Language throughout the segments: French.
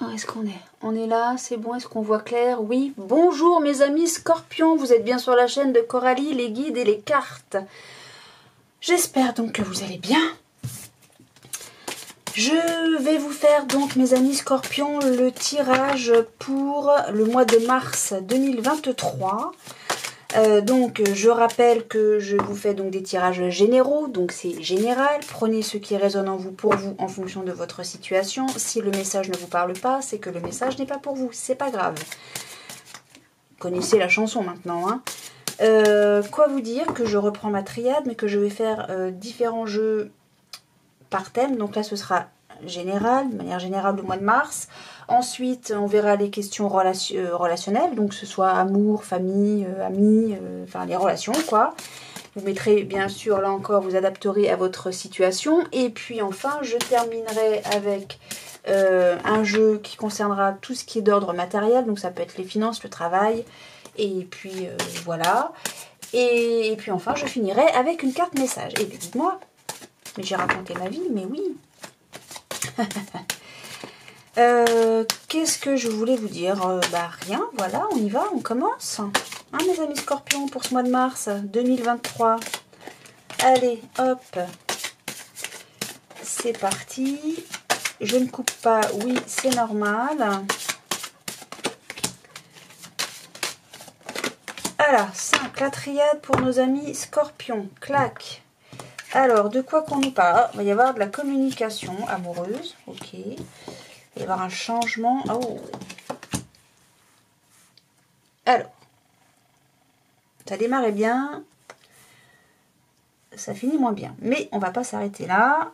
Est-ce qu'on est? On est là, c'est bon, est-ce qu'on voit clair? Oui. Bonjour mes amis Scorpions, vous êtes bien sur la chaîne de Coralie, les guides et les cartes. J'espère donc que vous allez bien. Je vais vous faire donc mes amis Scorpions le tirage pour le mois de mars 2023. Donc je rappelle que je vous fais donc des tirages généraux, donc c'est général, prenez ce qui résonne en vous pour vous en fonction de votre situation. Si le message ne vous parle pas, c'est que le message n'est pas pour vous, c'est pas grave. Vous connaissez la chanson maintenant, hein. Quoi vous dire que je reprends ma triade, mais que je vais faire différents jeux par thème, donc là ce sera général, de manière générale le mois de mars. Ensuite, on verra les questions relationnelles, donc que ce soit amour, famille, amis, enfin les relations quoi. Vous mettrez bien sûr, là encore, vous adapterez à votre situation. Et puis enfin, je terminerai avec un jeu qui concernera tout ce qui est d'ordre matériel, donc ça peut être les finances, le travail, et puis voilà. Et puis enfin, je finirai avec une carte message. Et puis dites-moi, mais j'ai raconté ma vie, mais oui. Qu'est-ce que je voulais vous dire? Bah rien, voilà, on y va, on commence. Hein, mes amis Scorpions, pour ce mois de mars 2023. Allez, hop. C'est parti. Je ne coupe pas, oui, c'est normal. Voilà, 5, la triade pour nos amis Scorpions. Clac. Alors, de quoi qu'on nous parle? Il va y avoir de la communication amoureuse. Ok. Il va y avoir un changement. Oh. Alors. Ça démarrait bien. Ça finit moins bien. Mais on va pas s'arrêter là.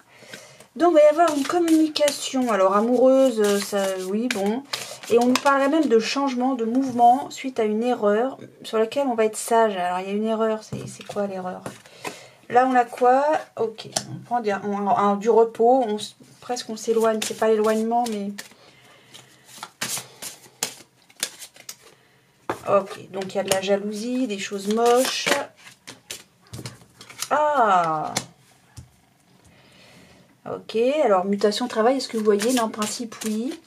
Donc, il va y avoir une communication. Alors, amoureuse, ça, oui, bon. Et on nous parlerait même de changement, de mouvement suite à une erreur sur laquelle on va être sage. Alors, il y a une erreur. C'est quoi l'erreur? Là, on a quoi? Ok, on prend du repos, presque on s'éloigne, c'est pas l'éloignement, mais... Ok, donc il y a de la jalousie, des choses moches. Ah! Ok, alors mutation travail, est-ce que vous voyez? Non, en principe, oui.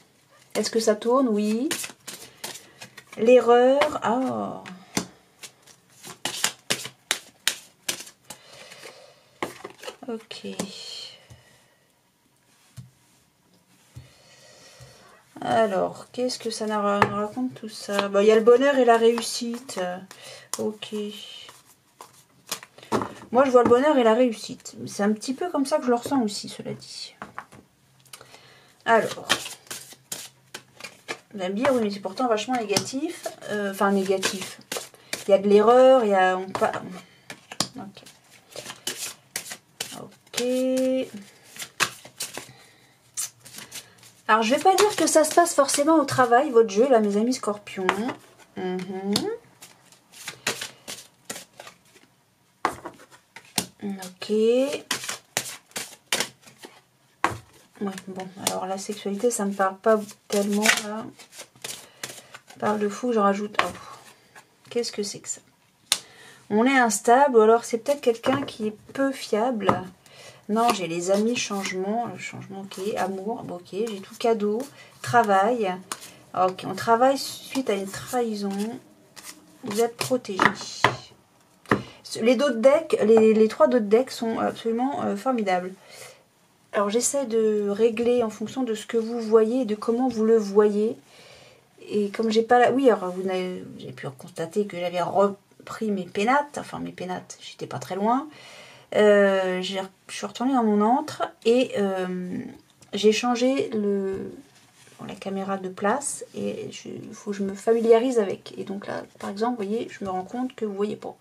Est-ce que ça tourne? Oui. L'erreur, ah! Ok. Alors, qu'est-ce que ça nous raconte tout ça? Bah, il y a le bonheur et la réussite. Ok. Moi, je vois le bonheur et la réussite. C'est un petit peu comme ça que je le ressens aussi, cela dit. Alors. Vous allez me dire, oui, mais c'est pourtant vachement négatif. Enfin, négatif. Il y a de l'erreur, il y a... Ok. Ok. Alors, je vais pas dire que ça se passe forcément au travail, votre jeu, là, mes amis Scorpions. Ok. Ouais, bon, alors la sexualité, ça me parle pas tellement, là. Parle de fou, j'en rajoute... Oh. Qu'est-ce que c'est que ça? On est instable, ou alors c'est peut-être quelqu'un qui est peu fiable. Non, j'ai les amis, changement, ok, amour, ok, j'ai tout cadeau, travail. Ok, on travaille suite à une trahison. Vous êtes protégés. Les d'autres decks, les trois d'autres decks sont absolument formidables. Alors j'essaie de régler en fonction de ce que vous voyez et de comment vous le voyez. Et comme j'ai pas la... Oui, alors j'ai pu constater que j'avais repris mes pénates. Enfin mes pénates, j'étais pas très loin. Je suis retournée dans mon antre et j'ai changé la caméra de place et il faut que je me familiarise avec. Et donc là, par exemple, vous voyez, je me rends compte que vous voyez pas.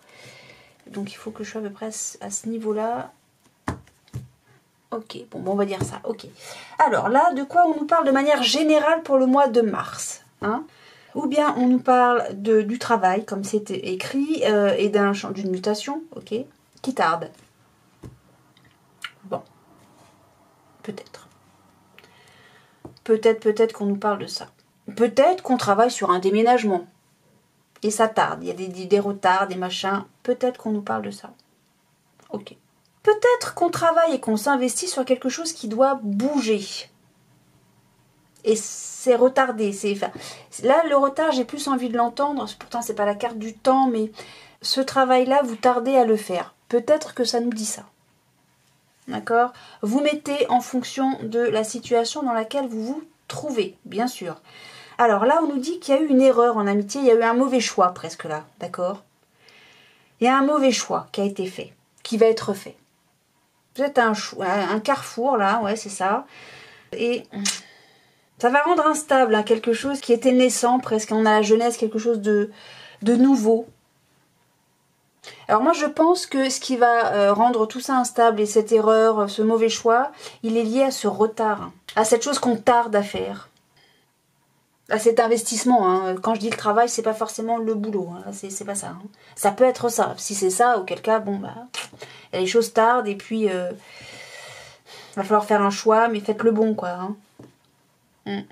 Donc il faut que je sois à peu près à ce niveau-là. Ok, bon, on va dire ça. Ok. Alors là, de quoi on nous parle de manière générale pour le mois de mars, hein? Ou bien on nous parle du travail, comme c'était écrit, et d'une mutation, ok, qui tarde. Bon, peut-être. Peut-être qu'on nous parle de ça. Peut-être qu'on travaille sur un déménagement. Et ça tarde, il y a des retards, des machins. Peut-être qu'on nous parle de ça. Ok. Peut-être qu'on travaille et qu'on s'investit sur quelque chose qui doit bouger. Et c'est retardé. Enfin, là, le retard, j'ai plus envie de l'entendre. Pourtant, c'est pas la carte du temps, mais ce travail-là, vous tardez à le faire. Peut-être que ça nous dit ça. D'accord? Vous mettez en fonction de la situation dans laquelle vous vous trouvez, bien sûr. Alors là, on nous dit qu'il y a eu une erreur en amitié, il y a eu un mauvais choix presque là, d'accord? Il y a un mauvais choix qui a été fait, qui va être fait. Vous êtes à un carrefour là, ouais, c'est ça. Et ça va rendre instable hein, quelque chose qui était naissant presque, on a la jeunesse, quelque chose de nouveau. Alors moi je pense que ce qui va rendre tout ça instable et cette erreur, ce mauvais choix, il est lié à ce retard, à cette chose qu'on tarde à faire. À cet investissement, hein. Quand je dis le travail, c'est pas forcément le boulot, hein. C'est pas ça. Hein. Ça peut être ça. Si c'est ça, auquel cas, bon bah, les choses tardent et puis va falloir faire un choix, mais faites le bon quoi. Hein.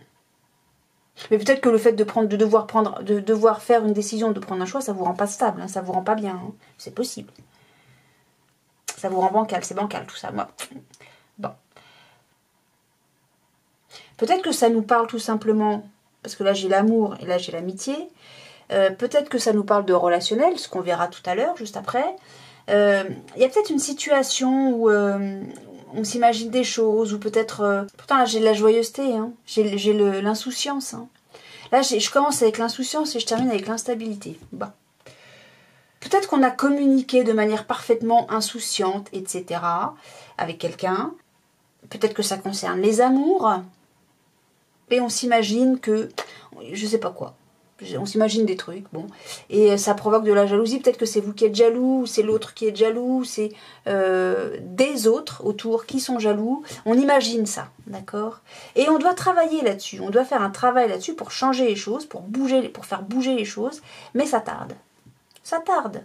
Mais peut-être que le fait de devoir faire une décision, de prendre un choix, ça vous rend pas stable, hein, ça vous rend pas bien. Hein. C'est possible. Ça vous rend bancal, c'est bancal tout ça. Moi. Bon. Peut-être que ça nous parle tout simplement. Parce que là j'ai l'amour et là j'ai l'amitié. Peut-être que ça nous parle de relationnel, ce qu'on verra tout à l'heure, juste après. Il y a peut-être une situation où on s'imagine des choses, ou peut-être... pourtant là j'ai de la joyeuseté, hein. J'ai l'insouciance. Hein. Là je commence avec l'insouciance et je termine avec l'instabilité. Bon. Peut-être qu'on a communiqué de manière parfaitement insouciante, etc. avec quelqu'un. Peut-être que ça concerne les amours. Et on s'imagine que, je sais pas quoi, on s'imagine des trucs, bon, et ça provoque de la jalousie, peut-être que c'est vous qui êtes jaloux, c'est l'autre qui est jaloux, c'est des autres autour qui sont jaloux, on imagine ça, d'accord? Et on doit travailler là-dessus, on doit faire un travail là-dessus pour changer les choses, pour faire bouger les choses, mais ça tarde, ça tarde.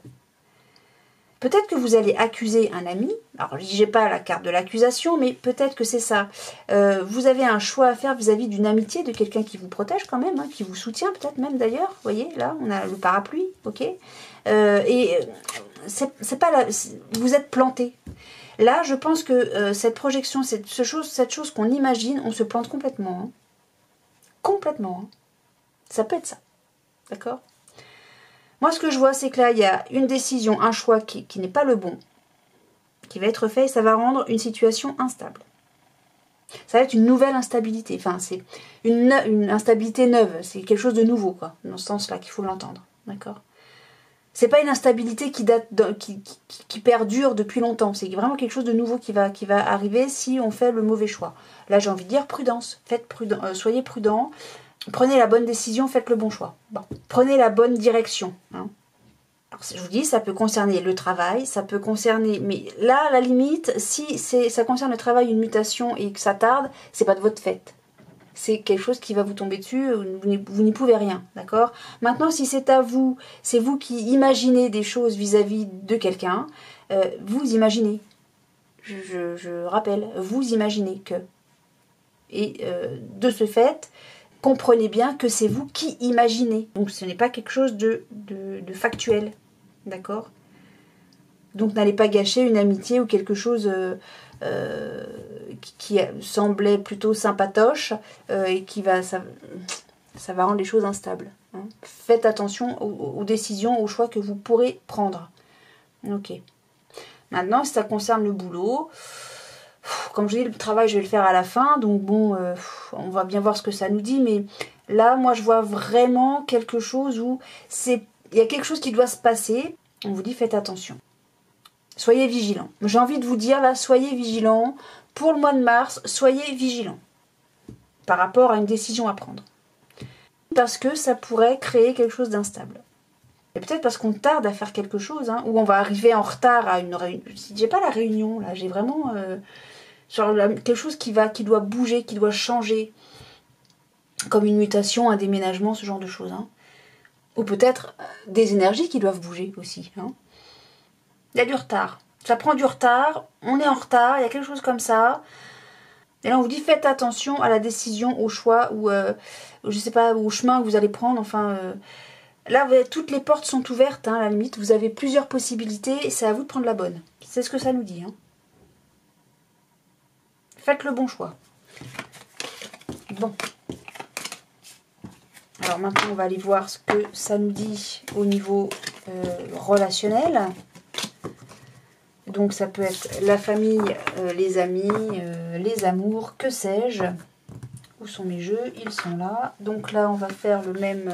Peut-être que vous allez accuser un ami. Alors, je n'ai pas la carte de l'accusation, mais peut-être que c'est ça. Vous avez un choix à faire vis-à-vis d'une amitié, de quelqu'un qui vous protège quand même, hein, qui vous soutient peut-être même d'ailleurs. Vous voyez, là, on a le parapluie, ok. Et c'est pas là. Vous êtes planté. Là, je pense que cette projection, cette chose qu'on imagine, on se plante complètement. Hein. Complètement. Hein. Ça peut être ça. D'accord ? Moi, ce que je vois, c'est que là, il y a une décision, un choix qui n'est pas le bon, qui va être fait et ça va rendre une situation instable. Ça va être une nouvelle instabilité. Enfin, c'est une instabilité neuve. C'est quelque chose de nouveau, quoi. Dans ce sens-là qu'il faut l'entendre. D'accord ? C'est pas une instabilité qui perdure depuis longtemps. C'est vraiment quelque chose de nouveau qui va arriver si on fait le mauvais choix. Là, j'ai envie de dire prudence. Soyez prudent. Prenez la bonne décision, faites le bon choix. Bon. Prenez la bonne direction. Hein. Alors, je vous dis, ça peut concerner le travail, ça peut concerner... Mais là, à la limite, si ça concerne le travail, une mutation et que ça tarde, c'est pas de votre fait. C'est quelque chose qui va vous tomber dessus, vous n'y pouvez rien, d'accord? Maintenant, si c'est à vous, c'est vous qui imaginez des choses vis-à-vis de quelqu'un, vous imaginez. Je rappelle, vous imaginez que. Et de ce fait... comprenez bien que c'est vous qui imaginez. Donc ce n'est pas quelque chose de factuel. D'accord ? Donc n'allez pas gâcher une amitié ou quelque chose qui semblait plutôt sympatoche et ça va rendre les choses instables. Hein. Faites attention aux décisions, aux choix que vous pourrez prendre. Ok. Maintenant, si ça concerne le boulot... Comme je dis, le travail, je vais le faire à la fin. Donc bon, on va bien voir ce que ça nous dit. Mais là, moi, je vois vraiment quelque chose où il y a quelque chose qui doit se passer. On vous dit, faites attention. Soyez vigilants. J'ai envie de vous dire, là, soyez vigilants. Pour le mois de mars, soyez vigilants. Par rapport à une décision à prendre. Parce que ça pourrait créer quelque chose d'instable. Et peut-être parce qu'on tarde à faire quelque chose, hein, ou on va arriver en retard à une réunion. J'ai pas la réunion, là. J'ai vraiment... genre quelque chose qui doit bouger, qui doit changer. Comme une mutation, un déménagement, ce genre de choses. Hein. Ou peut-être des énergies qui doivent bouger aussi. Hein. Il y a du retard. Ça prend du retard, on est en retard, il y a quelque chose comme ça. Et là on vous dit faites attention à la décision, au choix, ou je sais pas, au chemin que vous allez prendre. Enfin, là toutes les portes sont ouvertes, hein, à la limite. Vous avez plusieurs possibilités et c'est à vous de prendre la bonne. C'est ce que ça nous dit. Hein. Faites le bon choix. Bon. Alors maintenant, on va aller voir ce que ça nous dit au niveau relationnel. Donc ça peut être la famille, les amis, les amours, que sais-je. Où sont mes jeux? Ils sont là. Donc là, on va faire le même...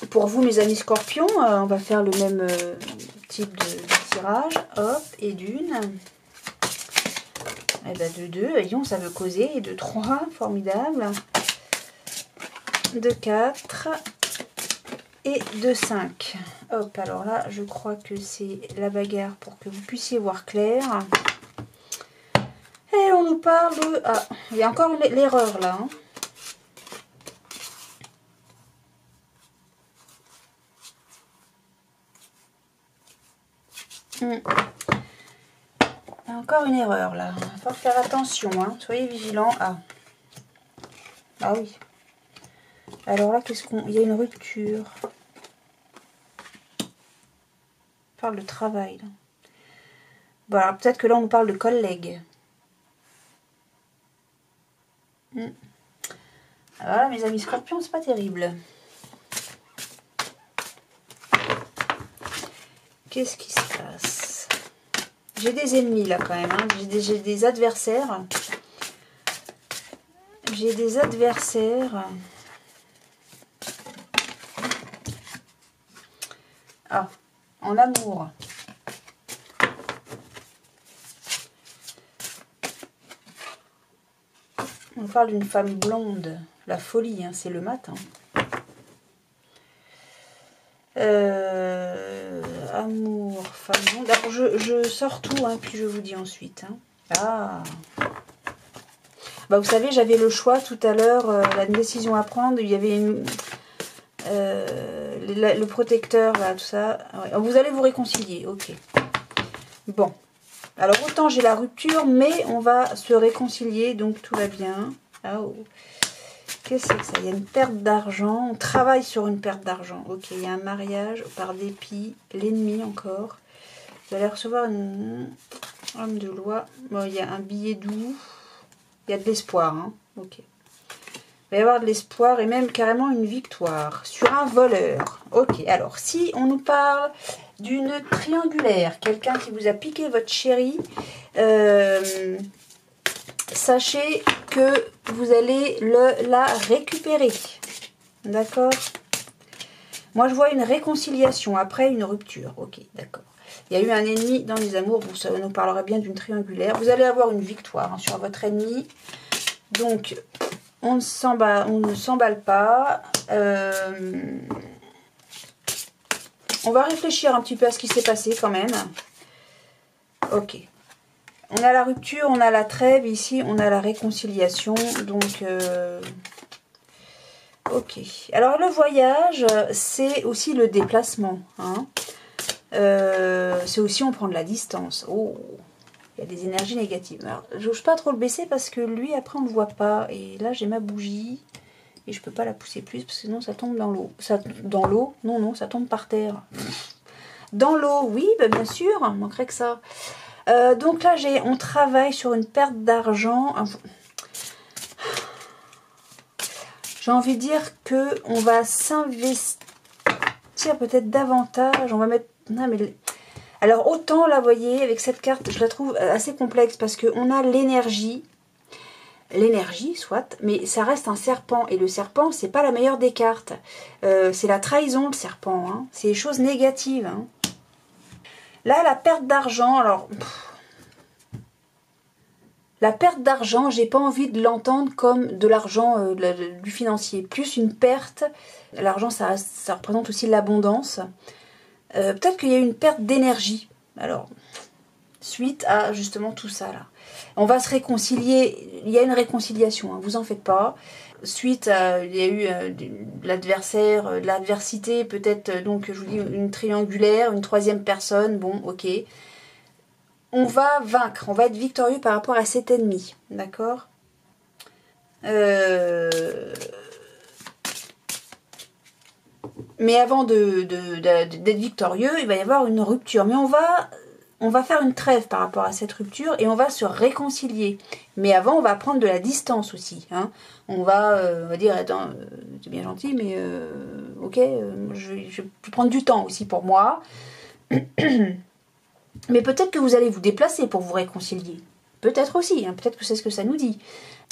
pour vous, mes amis scorpions, on va faire le même type de tirage. Hop, et d'une. Et bien de 2, voyons, ça veut causer. Et de 3, formidable. De 4. Et de 5. Hop, alors là, je crois que c'est la bagarre pour que vous puissiez voir clair. Et on nous parle de... Ah, il y a encore l'erreur là. Hein. Il y a encore une erreur là. Il va falloir faire attention. Hein. Soyez vigilants. Ah. Ah oui. Alors là, qu'est-ce qu'on... Il y a une rupture. On parle de travail. Là. Bon, alors peut-être que là, on nous parle de collègues. Voilà, mes amis scorpions, c'est pas terrible. Qu'est-ce qui se passe? J'ai des ennemis là quand même. Hein. J'ai des adversaires. J'ai des adversaires. Ah, en amour. On parle d'une femme blonde. La folie, hein, c'est le matin. Amour, femme blonde. D'abord, je sors tout, hein, puis je vous dis ensuite. Hein. Ah. Bah, vous savez, j'avais le choix tout à l'heure, la décision à prendre. Il y avait une, le protecteur, là, tout ça. Ouais. Vous allez vous réconcilier, ok. Bon. Alors, autant j'ai la rupture, mais on va se réconcilier, donc tout va bien. Oh. Qu'est-ce que c'est que ça? Il y a une perte d'argent. On travaille sur une perte d'argent. Ok, il y a un mariage par dépit. L'ennemi encore. Vous allez recevoir une homme de loi. Bon, il y a un billet doux. Il y a de l'espoir. Hein. Ok. Il va y avoir de l'espoir et même carrément une victoire sur un voleur. Ok, alors si on nous parle d'une triangulaire, quelqu'un qui vous a piqué votre chérie, sachez que vous allez la récupérer. D'accord? Moi, je vois une réconciliation après une rupture. Ok, d'accord. Il y a eu un ennemi dans les amours. Bon, ça nous parlera bien d'une triangulaire. Vous allez avoir une victoire hein, sur votre ennemi. Donc, on ne s'emballe pas. On va réfléchir un petit peu à ce qui s'est passé quand même. Ok. On a la rupture, on a la trêve. Ici, on a la réconciliation. Donc, ok. Alors, le voyage, c'est aussi le déplacement. Hein. C'est aussi on prend de la distance. Oh, il y a des énergies négatives. Alors, j'ose pas trop le baisser parce que lui, après, on ne le voit pas. Et là, j'ai ma bougie. Et je peux pas la pousser plus parce que sinon, ça tombe dans l'eau. Dans l'eau? Non, non, ça tombe par terre. Dans l'eau, oui, bah, bien sûr. Il manquerait que ça. Donc là, on travaille sur une perte d'argent. J'ai envie de dire que on va s'investir peut-être davantage. On va mettre... Non, mais... Alors autant là, vous voyez, avec cette carte, je la trouve assez complexe parce qu'on a l'énergie. L'énergie, soit, mais ça reste un serpent. Et le serpent, c'est pas la meilleure des cartes. C'est la trahison, le serpent. Hein. C'est des choses négatives. Hein. Là, la perte d'argent, alors... La perte d'argent, j'ai pas envie de l'entendre comme de l'argent du financier. Plus une perte, l'argent, ça représente aussi l'abondance. Peut-être qu'il y a une perte d'énergie. Alors, suite à justement tout ça là. On va se réconcilier. Il y a une réconciliation, hein, vous en faites pas. Suite à, il y a eu de l'adversaire, de l'adversité, peut-être donc je vous dis une triangulaire, une troisième personne. Bon, ok. On va vaincre, on va être victorieux par rapport à cet ennemi, d'accord? Mais avant d'être victorieux, il va y avoir une rupture. Mais on on va faire une trêve par rapport à cette rupture et on va se réconcilier. Mais avant, on va prendre de la distance aussi. Hein. On va dire, attends, c'est bien gentil, mais ok, je vais prendre du temps aussi pour moi. Mais peut-être que vous allez vous déplacer pour vous réconcilier. Peut-être aussi, hein, peut-être que c'est ce que ça nous dit.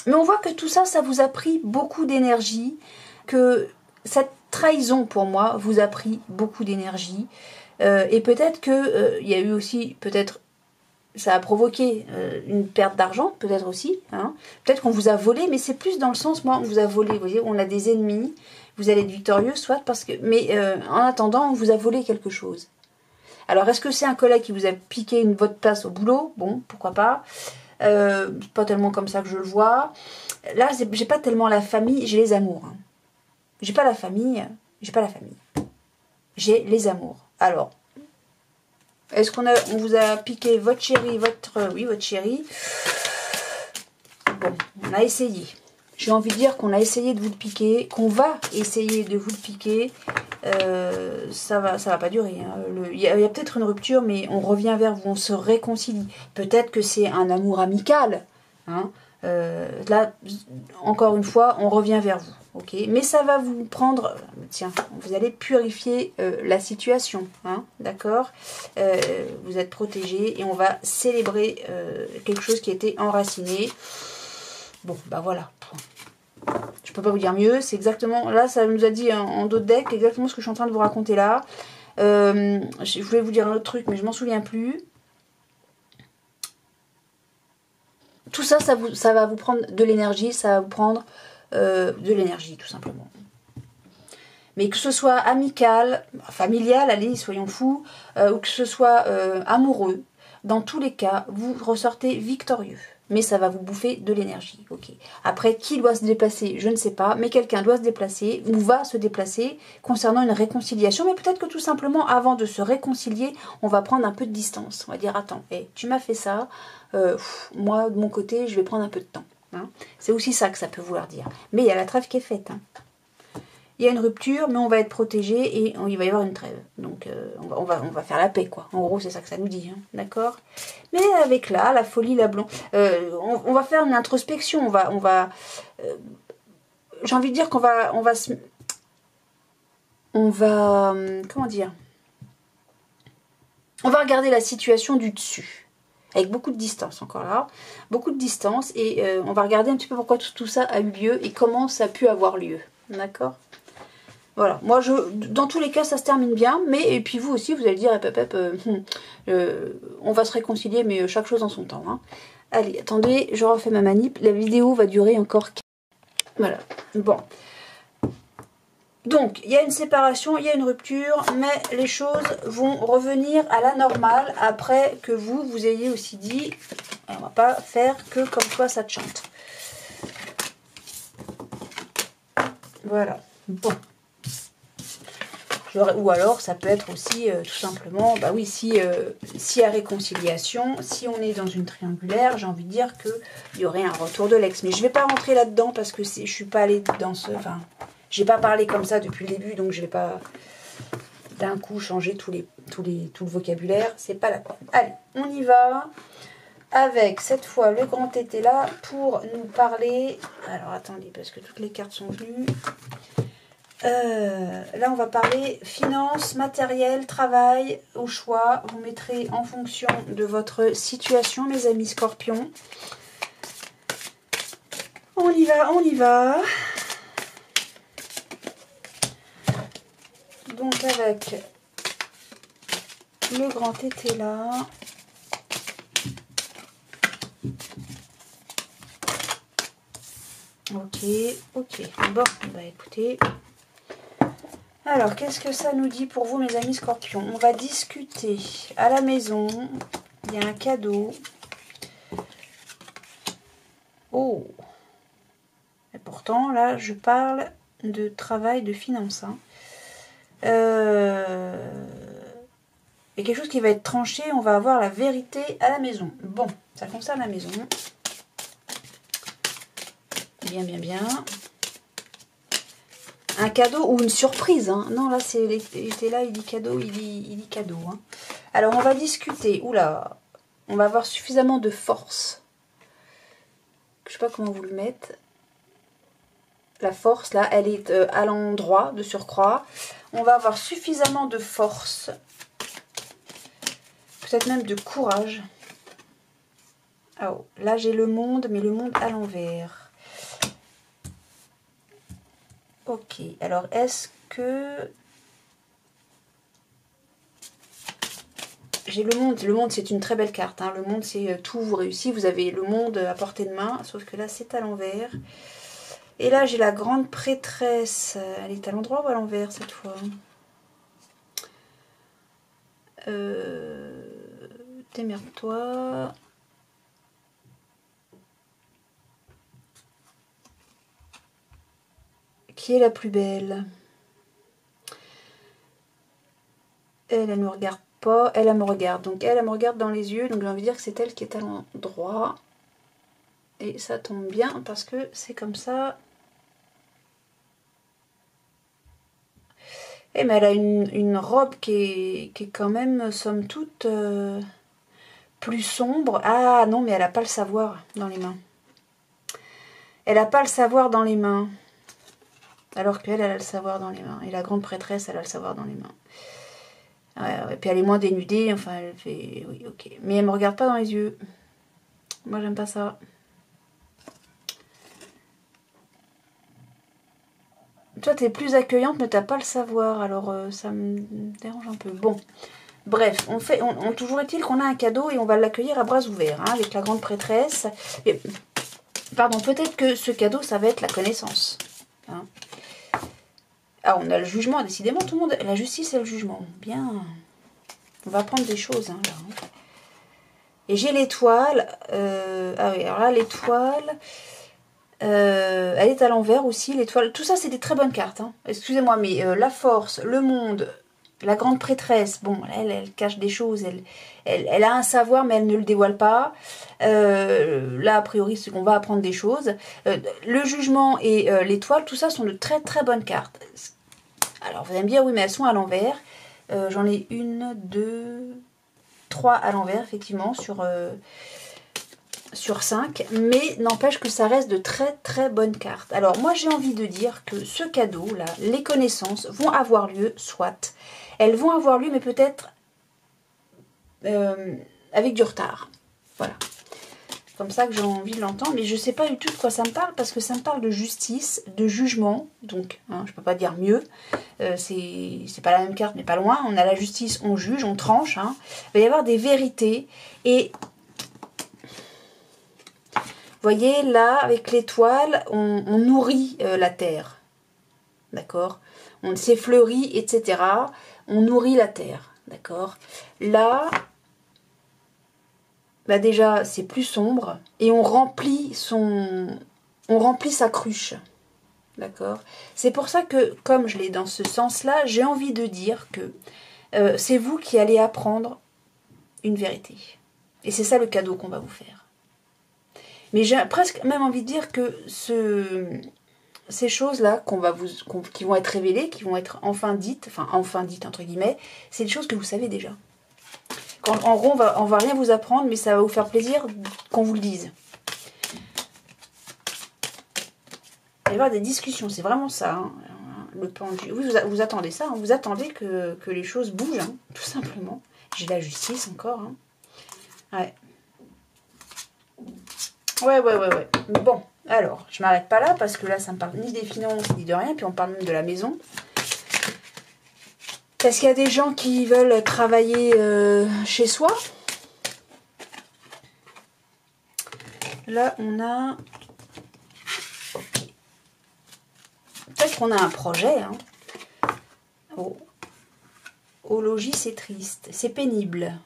Mais on voit que tout ça, ça vous a pris beaucoup d'énergie, que cette trahison, pour moi, vous a pris beaucoup d'énergie. Et peut-être que y a eu aussi, peut-être, ça a provoqué une perte d'argent, peut-être aussi. Hein. Peut-être qu'on vous a volé, mais c'est plus dans le sens, moi, on vous a volé. Vous voyez, on a des ennemis, vous allez être victorieux, soit parce que... Mais en attendant, on vous a volé quelque chose. Alors, est-ce que c'est un collègue qui vous a piqué votre place au boulot? Bon, pourquoi pas. Pas tellement comme ça que je le vois. Là, j'ai pas tellement la famille, j'ai les amours. Hein. J'ai pas la famille, j'ai les amours. Alors, est-ce qu'on vous a piqué votre chéri, oui, votre chéri. Bon, on a essayé. J'ai envie de dire qu'on a essayé de vous le piquer, qu'on va essayer de vous le piquer. Ça va pas durer. Hein. Il y a peut-être une rupture, mais on revient vers vous, on se réconcilie. Peut-être que c'est un amour amical. Hein. Là, encore une fois, on revient vers vous. Okay, mais ça va vous prendre... Tiens, vous allez purifier la situation. Hein, d'accord, vous êtes protégés et on va célébrer quelque chose qui a été enraciné. Bon, bah voilà. Je peux pas vous dire mieux, c'est exactement, là ça nous a dit en dos de deck, exactement ce que je suis en train de vous raconter là. Je voulais vous dire un autre truc, mais je m'en souviens plus. Tout ça, ça va vous prendre de l'énergie, ça va vous prendre de l'énergie tout simplement. Mais que ce soit amical, familial, allez, soyons fous, ou que ce soit amoureux, dans tous les cas, vous ressortez victorieux. Mais ça va vous bouffer de l'énergie. Okay. Après, qui doit se déplacer, je ne sais pas, mais quelqu'un doit se déplacer ou va se déplacer concernant une réconciliation. Mais peut-être que tout simplement, avant de se réconcilier, on va prendre un peu de distance. On va dire, attends, tu m'as fait ça, moi, de mon côté, je vais prendre un peu de temps. Hein. C'est aussi ça que ça peut vouloir dire. Mais il y a la trêve qui est faite. Hein. Il y a une rupture, mais on va être protégé et il va y avoir une trêve. Donc, on va faire la paix, quoi. En gros, c'est ça que ça nous dit, hein, d'accord? Mais avec là, la folie, la blonde, on va faire une introspection. J'ai envie de dire qu'on va, comment dire? On va regarder la situation du dessus. Avec beaucoup de distance, encore là. Beaucoup de distance. Et on va regarder un petit peu pourquoi tout ça a eu lieu et comment ça a pu avoir lieu. D'accord? Voilà, moi dans tous les cas ça se termine bien, mais et puis vous aussi vous allez dire on va se réconcilier, mais chaque chose en son temps. Hein. Allez, attendez, je refais ma manip, la vidéo va durer encore. Voilà, bon. Donc il y a une séparation, il y a une rupture, mais les choses vont revenir à la normale après que vous ayez aussi dit, on va pas faire que comme toi ça te chante. Voilà, bon. Ou alors ça peut être aussi tout simplement, bah oui, s'il y a réconciliation, si on est dans une triangulaire, j'ai envie de dire qu'il y aurait un retour de l'ex. Mais je ne vais pas rentrer là-dedans parce que je ne suis pas allée dans ce... Enfin, j'ai pas parlé comme ça depuis le début, donc je ne vais pas d'un coup changer tout le vocabulaire. C'est pas la peine. Allez, on y va avec cette fois le grand tété là pour nous parler... Alors attendez, parce que toutes les cartes sont venues... là on va parler finances, matériel, travail, au choix. Vous mettrez en fonction de votre situation, mes amis scorpions. On y va, on y va. Donc avec le grand tété là. Ok. Bon, bah écoutez... Alors, qu'est-ce que ça nous dit pour vous, mes amis scorpions? On va discuter à la maison. Il y a un cadeau. Oh! Et pourtant, là, je parle de travail, de finances. Hein. Il y a quelque chose qui va être tranché. On va avoir la vérité à la maison. Bon, ça concerne la maison. Bien. Un cadeau ou une surprise. Hein. Non, là, c'était là, il dit cadeau, il dit cadeau. Hein. Alors, on va discuter. Oula, on va avoir suffisamment de force. Je sais pas comment vous le mettre. La force, là, elle est à l'endroit de surcroît. On va avoir suffisamment de force. Peut-être même de courage. Oh, là, j'ai le monde, mais le monde à l'envers. Ok, alors est-ce que... J'ai le monde. Le monde, c'est une très belle carte. Hein. Le monde, c'est tout vous réussit. Vous avez le monde à portée de main. Sauf que là, c'est à l'envers. Et là, j'ai la grande prêtresse. Elle est à l'endroit ou à l'envers cette fois? Démerde-toi. Qui est la plus belle? Elle me regarde pas. Elle me regarde. Donc, elle me regarde dans les yeux. Donc, j'ai envie de dire que c'est elle qui est à l'endroit. Et ça tombe bien parce que c'est comme ça. Eh, mais elle a une robe qui est quand même, somme toute, plus sombre. Ah non, mais elle n'a pas le savoir dans les mains. Elle n'a pas le savoir dans les mains. Alors qu'elle, elle a le savoir dans les mains. Et la grande prêtresse, elle a le savoir dans les mains. Ouais, puis elle est moins dénudée. Enfin, elle fait... Oui, ok. Mais elle me regarde pas dans les yeux. Moi, j'aime pas ça. Toi, t'es plus accueillante, mais t'as pas le savoir. Alors, ça me dérange un peu. Bon. Bref, toujours est-il qu'on a un cadeau et on va l'accueillir à bras ouverts, hein, avec la grande prêtresse. Et, pardon, peut-être que ce cadeau, ça va être la connaissance. Hein. Ah, on a le jugement, décidément, tout le monde... La justice et le jugement. Bien. On va apprendre des choses, hein, là. Et j'ai l'étoile. Ah oui, alors là, l'étoile... elle est à l'envers aussi, l'étoile. Tout ça, c'est des très bonnes cartes. Hein. Excusez-moi, mais la force, le monde... La grande prêtresse, bon, elle cache des choses, elle a un savoir, mais elle ne le dévoile pas. Là, a priori, c'est qu'on va apprendre des choses. Le jugement et l'étoile, tout ça sont de très très bonnes cartes. Alors, vous allez me dire, oui, mais elles sont à l'envers. J'en ai une, deux, trois à l'envers, effectivement, sur 5. Mais n'empêche que ça reste de très très bonnes cartes. Alors, moi, j'ai envie de dire que ce cadeau-là, les connaissances vont avoir lieu, soit... Elles vont avoir lieu, mais peut-être avec du retard. Voilà. Comme ça que j'ai envie de l'entendre. Mais je ne sais pas du tout de quoi ça me parle, parce que ça me parle de justice, de jugement. Donc, hein, je ne peux pas dire mieux. C'est pas la même carte, mais pas loin. On a la justice, on juge, on tranche. Hein. Il va y avoir des vérités. Et vous voyez, là, avec l'étoile, on nourrit la terre. D'accord? On s'effleurit, etc. On nourrit la terre, d'accord? Là, bah déjà, c'est plus sombre et on remplit sa cruche, d'accord? C'est pour ça que, comme je l'ai dans ce sens-là, j'ai envie de dire que c'est vous qui allez apprendre une vérité. Et c'est ça le cadeau qu'on va vous faire. Mais j'ai presque même envie de dire que ces choses-là qui vont être révélées, qui vont être enfin dites entre guillemets, c'est des choses que vous savez déjà. En gros, on va rien vous apprendre, mais ça va vous faire plaisir qu'on vous le dise. Il va y avoir des discussions, c'est vraiment ça. Hein. Le pendu. Oui, vous attendez ça, hein. Vous attendez que les choses bougent, hein, tout simplement. J'ai la justice encore. Hein. Ouais. Ouais. Bon, alors, je m'arrête pas là parce que là, ça me parle ni des finances ni de rien. Puis on parle même de la maison. Est-ce qu'il y a des gens qui veulent travailler chez soi? Là, on a... Ok. Peut-être qu'on a un projet. Hein. Oh. Au logis, c'est triste. C'est pénible.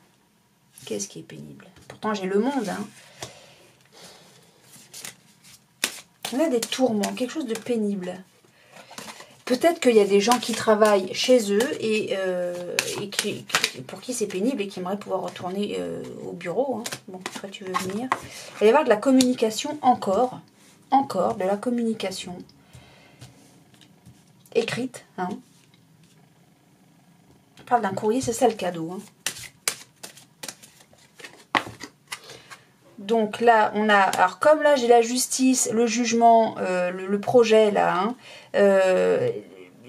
Qu'est-ce qui est pénible? Pourtant, j'ai le monde. Hein. On a des tourments, quelque chose de pénible. Peut-être qu'il y a des gens qui travaillent chez eux et pour qui c'est pénible et qui aimeraient pouvoir retourner au bureau. Hein. Bon, toi tu veux venir. Il va y avoir de la communication encore de la communication écrite. Hein. On parle d'un courrier, c'est ça le cadeau. Hein. Donc là, on a... Alors comme là, j'ai la justice, le jugement, le projet là, hein,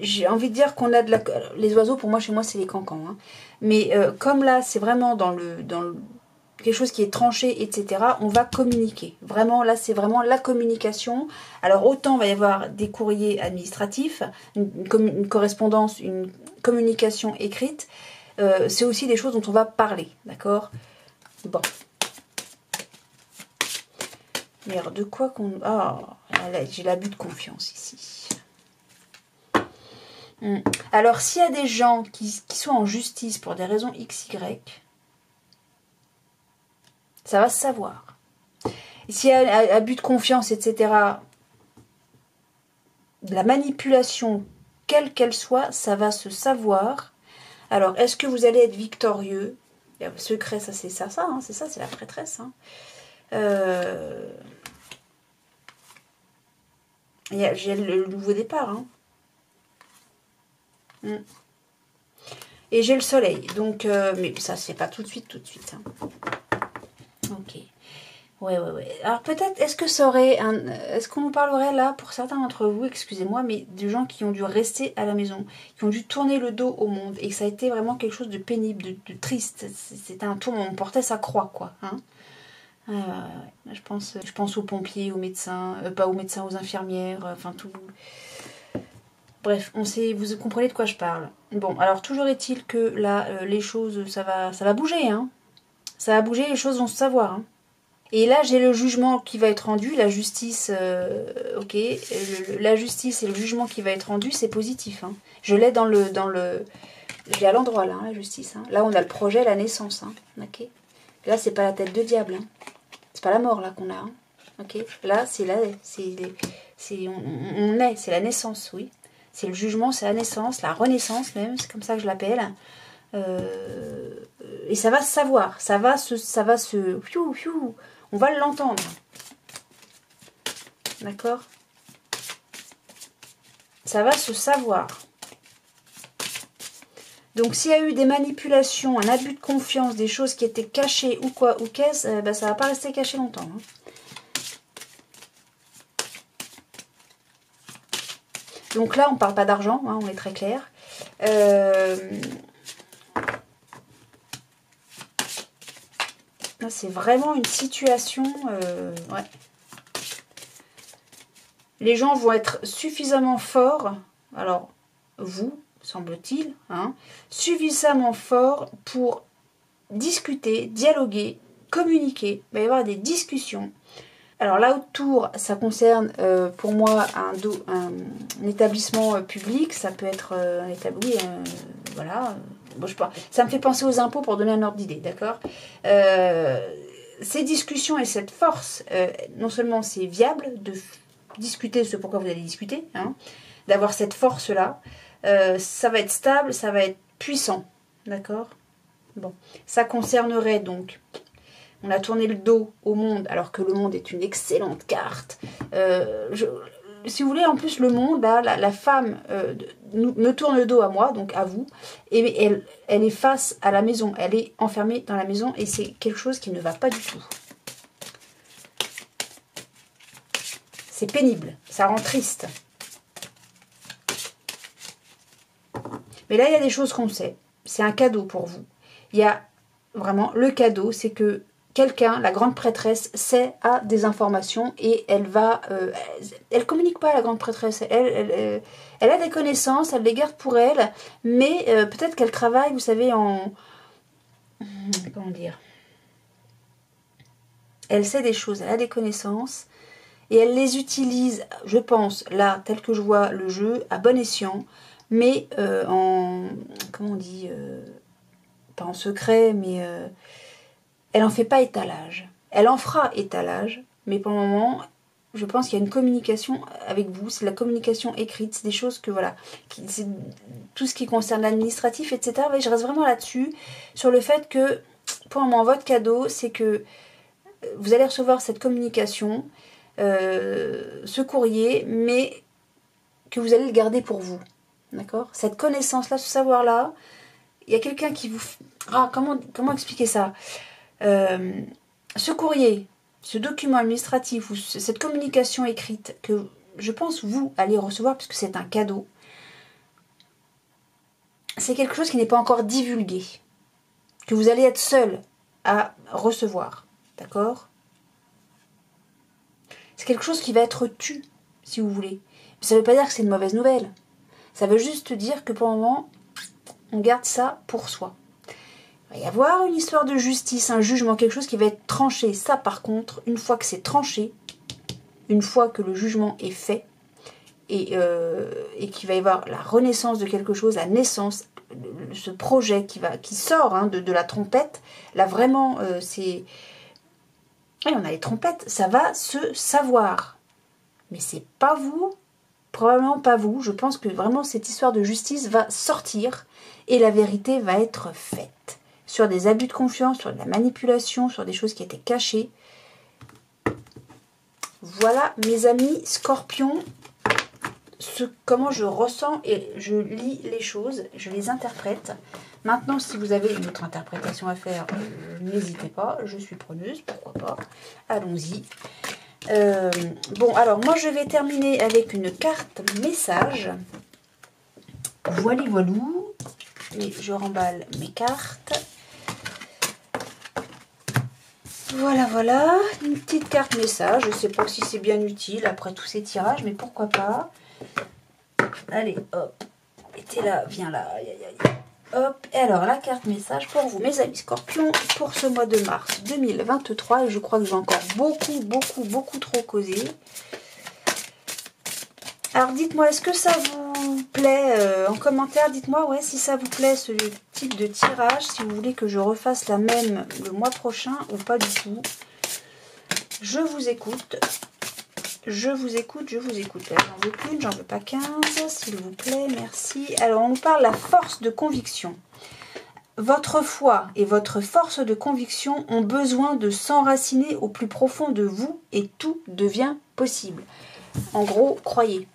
j'ai envie de dire qu'on a de la... Les oiseaux, pour moi, chez moi, c'est les cancans. Hein. Mais comme là, c'est vraiment dans le quelque chose qui est tranché, etc., on va communiquer. Vraiment, là, c'est vraiment la communication. Alors, autant il va y avoir des courriers administratifs, une correspondance, une communication écrite, c'est aussi des choses dont on va parler, d'accord? Bon. Merde, de quoi qu'on... Ah, j'ai l'abus de confiance ici. Alors, s'il y a des gens qui sont en justice pour des raisons XY, ça va se savoir. S'il y a abus de confiance, etc., de la manipulation, quelle qu'elle soit, ça va se savoir. Alors, est-ce que vous allez être victorieux? Secret, ça c'est ça, hein, c'est ça, c'est la prêtresse. Hein. J'ai le nouveau départ. Hein. Et j'ai le soleil. Donc, mais ça se fait pas tout de suite. Hein. Ok. Ouais. Alors peut-être, est-ce que ça aurait est-ce qu'on nous parlerait là, pour certains d'entre vous, excusez-moi, mais de gens qui ont dû rester à la maison, qui ont dû tourner le dos au monde, et que ça a été vraiment quelque chose de pénible, de triste. C'était un tour où on portait sa croix, quoi. Hein. Je pense aux pompiers, aux médecins, pas aux médecins, aux infirmières, enfin tout. Bref, vous comprenez de quoi je parle. Bon, alors toujours est-il que là, les choses, ça va bouger, hein. Ça va bouger, les choses vont se savoir, hein. Et là, j'ai le jugement qui va être rendu, la justice, ok, la justice et le jugement qui va être rendu, c'est positif. Hein. Je l'ai je l'ai à l'endroit là, hein, la justice. Hein. Là, on a le projet, la naissance, hein, ok. Là, c'est pas la tête de diable, hein. C'est pas la mort là qu'on a, hein, ok. Là, c'est la naissance, oui. C'est le jugement, c'est la naissance, la renaissance même, c'est comme ça que je l'appelle. Et ça va se savoir, ça va se, on va l'entendre. D'accord? Ça va se savoir. Donc s'il y a eu des manipulations, un abus de confiance, des choses qui étaient cachées ou quoi, ou qu'est-ce, ça va pas rester caché longtemps. Hein. Donc là, on parle pas d'argent, hein, on est très clair. C'est vraiment une situation... ouais. Les gens vont être suffisamment forts, alors vous, semble-t-il, hein, suffisamment forts pour discuter, dialoguer, communiquer. Il va y avoir des discussions. Alors là autour, ça concerne pour moi un établissement public, ça peut être un établissement, voilà. Bon, ça me fait penser aux impôts pour donner un ordre d'idée, d'accord. Ces discussions et cette force, non seulement c'est viable de discuter ce pourquoi vous allez discuter, hein, d'avoir cette force-là, ça va être stable, ça va être puissant, d'accord. Bon, ça concernerait donc... On a tourné le dos au monde, alors que le monde est une excellente carte. Si vous voulez, en plus, le monde, là, la femme me tourne le dos à moi, donc à vous, et elle est face à la maison. Elle est enfermée dans la maison, et c'est quelque chose qui ne va pas du tout. C'est pénible, ça rend triste. Mais là, il y a des choses qu'on sait. C'est un cadeau pour vous. Il y a vraiment le cadeau, c'est que quelqu'un, la grande prêtresse, sait, a des informations et elle va... elle communique pas, la grande prêtresse. Elle a des connaissances, elle les garde pour elle, mais peut-être qu'elle travaille, vous savez, en... Comment dire? Elle sait des choses, elle a des connaissances et elle les utilise, je pense, là, tel que je vois le jeu, à bon escient, mais en... Comment on dit pas en secret, mais... elle n'en fait pas étalage. Elle en fera étalage, mais pour le moment, je pense qu'il y a une communication avec vous. C'est la communication écrite, c'est des choses que, voilà, c'est tout ce qui concerne l'administratif, etc. Je reste vraiment là-dessus, sur le fait que, pour le moment, votre cadeau, c'est que vous allez recevoir cette communication, ce courrier, mais que vous allez le garder pour vous. D'accord? Cette connaissance-là, ce savoir-là, il y a quelqu'un qui vous... Ah, comment expliquer ça? Ce courrier, ce document administratif ou cette communication écrite que je pense vous allez recevoir, puisque c'est un cadeau, c'est quelque chose qui n'est pas encore divulgué, que vous allez être seul à recevoir, d'accord? C'est quelque chose qui va être tu, si vous voulez. Mais ça ne veut pas dire que c'est une mauvaise nouvelle. Ça veut juste dire que pour le moment, on garde ça pour soi. Il va y avoir une histoire de justice, un jugement, quelque chose qui va être tranché. Ça, par contre, une fois que c'est tranché, une fois que le jugement est fait, et qu'il va y avoir la renaissance de quelque chose, la naissance, ce projet qui sort hein, de la trompette, là vraiment, c'est... Et on a les trompettes, ça va se savoir. Mais c'est pas vous, probablement pas vous. Je pense que vraiment cette histoire de justice va sortir et la vérité va être faite. Sur des abus de confiance, sur de la manipulation, sur des choses qui étaient cachées. Voilà mes amis Scorpions, comment je ressens et je lis les choses, je les interprète. Maintenant, si vous avez une autre interprétation à faire, n'hésitez pas, je suis preneuse, pourquoi pas. Allons-y. Bon, alors moi je vais terminer avec une carte message. Voilou. Et je remballe mes cartes. Voilà. Une petite carte message. Je ne sais pas si c'est bien utile après tous ces tirages, mais pourquoi pas. Allez, hop. Et t'es là, viens là. Aïe. Hop, et alors la carte message pour vous, mes amis Scorpions, pour ce mois de mars 2023. Et je crois que j'ai encore beaucoup trop causé. Alors dites-moi, est-ce que ça vous plaît en commentaire? Dites-moi ouais, si ça vous plaît ce type de tirage, si vous voulez que je refasse la même le mois prochain ou pas du tout. Je vous écoute. J'en veux qu'une, j'en veux pas 15, s'il vous plaît, merci. Alors, on nous parle de la force de conviction. Votre foi et votre force de conviction ont besoin de s'enraciner au plus profond de vous et tout devient possible. En gros, croyez.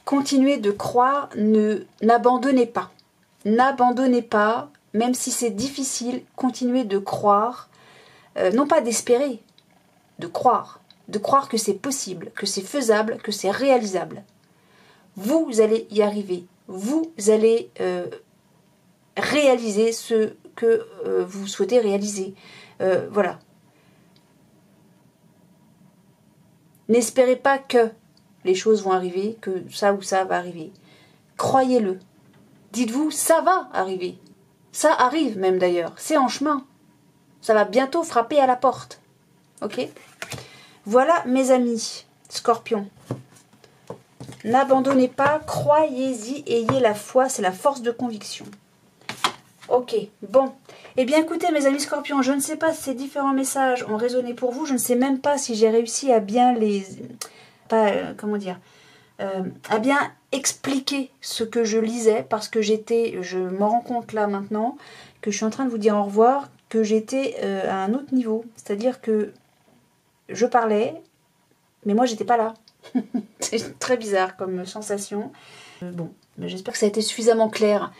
Continuez de croire, n'abandonnez pas. N'abandonnez pas, même si c'est difficile, continuez de croire. Non pas d'espérer, de croire. De croire que c'est possible, que c'est faisable, que c'est réalisable. Vous allez y arriver. Vous allez réaliser ce que vous souhaitez réaliser. Voilà. N'espérez pas que les choses vont arriver, que ça ou ça va arriver. Croyez-le. Dites-vous, ça va arriver. Ça arrive même d'ailleurs. C'est en chemin. Ça va bientôt frapper à la porte. Ok ? Voilà mes amis, Scorpions. N'abandonnez pas, croyez-y, ayez la foi, c'est la force de conviction. Ok, bon. Eh bien écoutez mes amis Scorpions, je ne sais pas si ces différents messages ont résonné pour vous, je ne sais même pas si j'ai réussi à bien à bien expliquer ce que je lisais, parce que je me rends compte là maintenant, que je suis en train de vous dire au revoir, que j'étais à un autre niveau, c'est-à-dire que je parlais, mais moi j'étais pas là. C'est très bizarre comme sensation. Bon, j'espère que ça a été suffisamment clair.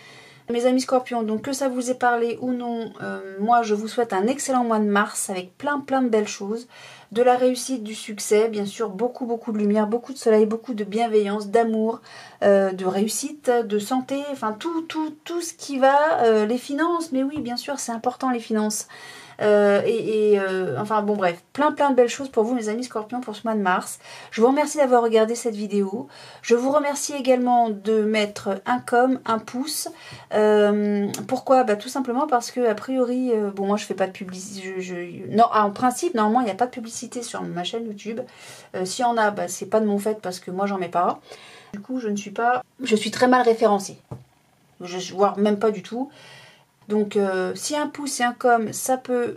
Mes amis Scorpions, donc que ça vous ait parlé ou non, moi je vous souhaite un excellent mois de mars avec plein de belles choses. De la réussite, du succès, bien sûr, beaucoup de lumière, beaucoup de soleil, beaucoup de bienveillance, d'amour, de réussite, de santé, enfin tout ce qui va, les finances, mais oui, bien sûr, c'est important les finances. Enfin bon bref, plein de belles choses pour vous mes amis Scorpions pour ce mois de mars. Je vous remercie d'avoir regardé cette vidéo. Je vous remercie également de mettre un pouce. Pourquoi? Bah tout simplement parce que a priori, bon moi je fais pas de publicité. Non, en principe normalement il n'y a pas de publicité sur ma chaîne YouTube. S'il y en a, bah, c'est pas de mon fait parce que moi j'en mets pas. Du coup je suis très mal référencée. Voire même pas du tout. Donc, si un pouce et un com, ça peut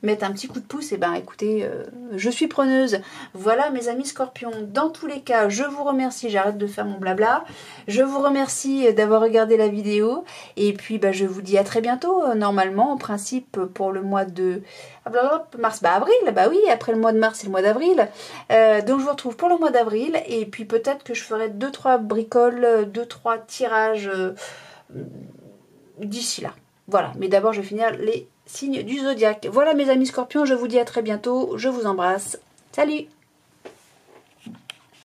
mettre un petit coup de pouce, et ben écoutez, je suis preneuse. Voilà mes amis Scorpions. Dans tous les cas, je vous remercie. J'arrête de faire mon blabla. Je vous remercie d'avoir regardé la vidéo. Et puis, bah, je vous dis à très bientôt. Normalement, en principe, pour le mois de mars, avril. Bah oui, après le mois de mars, c'est le mois d'avril. Donc, je vous retrouve pour le mois d'avril. Et puis, peut-être que je ferai 2-3 bricoles, 2-3 tirages d'ici là. Voilà, mais d'abord je vais finir les signes du zodiaque. Voilà mes amis scorpions, je vous dis à très bientôt. Je vous embrasse. Salut!